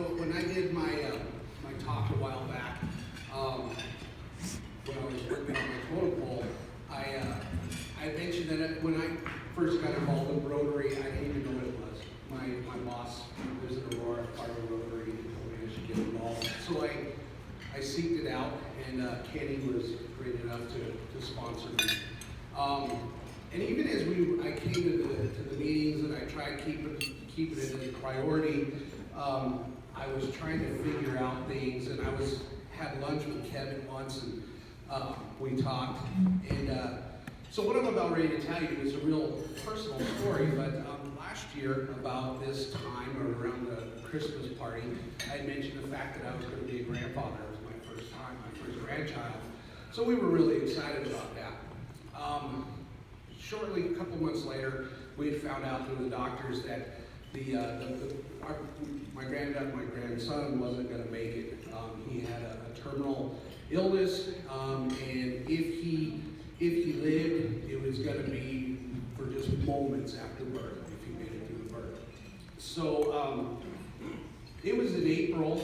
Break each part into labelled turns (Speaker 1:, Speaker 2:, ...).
Speaker 1: when I did my my talk a while back, when I was working on my totem pole, I mentioned that when I first got involved in Rotary, I didn't even know what it was. My boss was in Aurora, part of Rotary, and told me I should get involved. So I seeked it out, and Kenny was great enough to sponsor me. And even as I came to the meetings and I tried keeping it as a priority, I was trying to figure out things, and I had lunch with Kevin once, and we talked. And so what I'm about ready to tell you is a real personal story, but last year, about this time, or around the Christmas party, I mentioned the fact that I was going to be a grandfather. It was my first time, my first grandchild. So we were really excited about that. Shortly, a couple months later, we had found out through the doctors that my grandson wasn't going to make it. He had a terminal illness, and if he lived, it was going to be for just moments after birth, if he made it through birth. So it was in April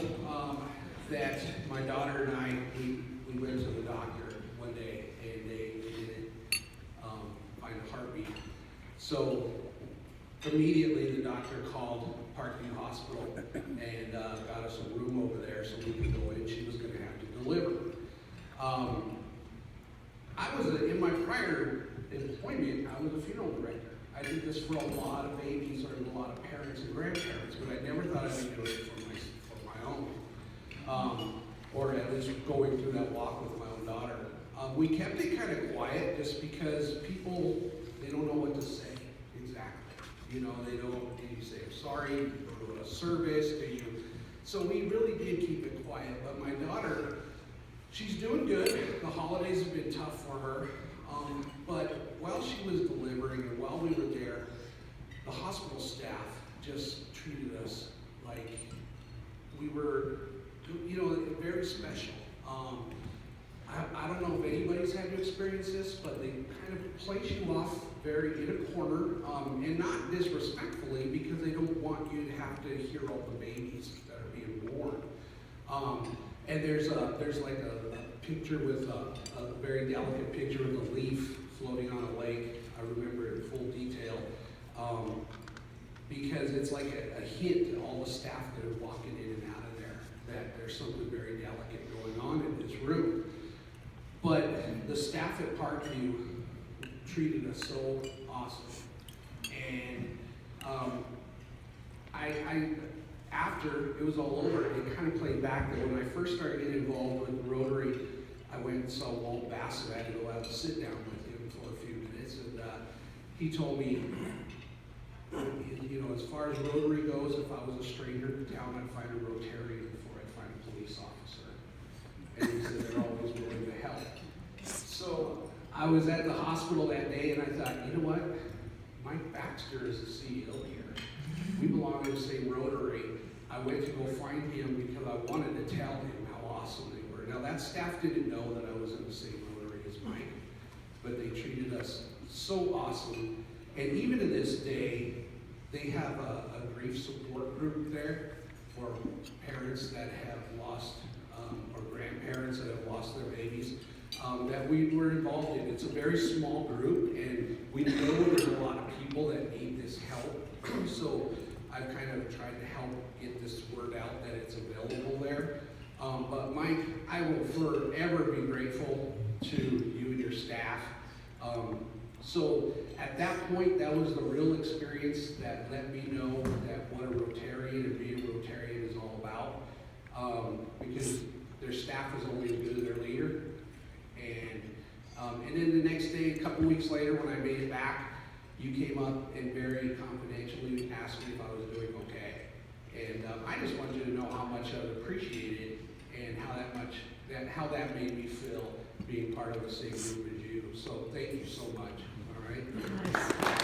Speaker 1: that my daughter and I, we went to the doctor one day, and they didn't find a heartbeat. So immediately the doctor called Parkview Hospital and got us a room over there so we could go in. She was going to have to deliver. I was in my prior employment, I was a funeral director. I did this for a lot of babies or a lot of parents and grandparents, but I never thought I'd be doing it for my own, or at least going through that walk with my own daughter. We kept it kind of quiet just because people, they don't know what to say exactly. You know, they don't, do you say I'm sorry, do you go to a service, do you? So we really did keep it quiet, but my daughter, she's doing good. The holidays have been tough for her. But while she was delivering and while we were there, the hospital staff just treated us like we were, you know, very special. I don't know if anybody's had to experience this, but they kind of place you off very in a corner, and not disrespectfully, because they don't want you to have to hear all the babies that are being born. And there's like a picture with a very delicate picture of a leaf floating on a lake. I remember it in full detail, because it's like a hint to all the staff that are walking in and out of there that there's something very delicate going on in this room. But the staff at Parkview treated us so awesome. And after it was all over, it kind of played back that when I first started getting involved with Rotary, I went and saw Walt Bassett. I had to go out and sit down with him for a few minutes, and he told me, you know, as far as Rotary goes, if I was a stranger in town, I'd find a Rotarian before I'd find a police officer. And he said they're always willing to help. So I was at the hospital that day, and I thought, you know what? Mike Baxter is the CEO here. We belong in the same Rotary. I went to go find him because I wanted to tell him how awesome they were. Now that staff didn't know that I was in the same Rotary as Mike, but they treated us so awesome. And even to this day, they have a grief support group there for parents that have lost, or grandparents that have lost their babies, that we were involved in. It's a very small group, and we know there's a lot of people that need this help. So I've kind of tried to help get this word out that it's available there. But Mike, I will forever be grateful to you and your staff. So at that point, that was the real experience that let me know that what a Rotarian and being a Rotarian is all about. Because their staff is always good as their leader. And then the next day, a couple weeks later, when I made it back, you came up and very confidentially asked me if I was doing okay. And I just wanted you to know how much I appreciate it and how that made me feel being part of the same group as you. So thank you so much. All right.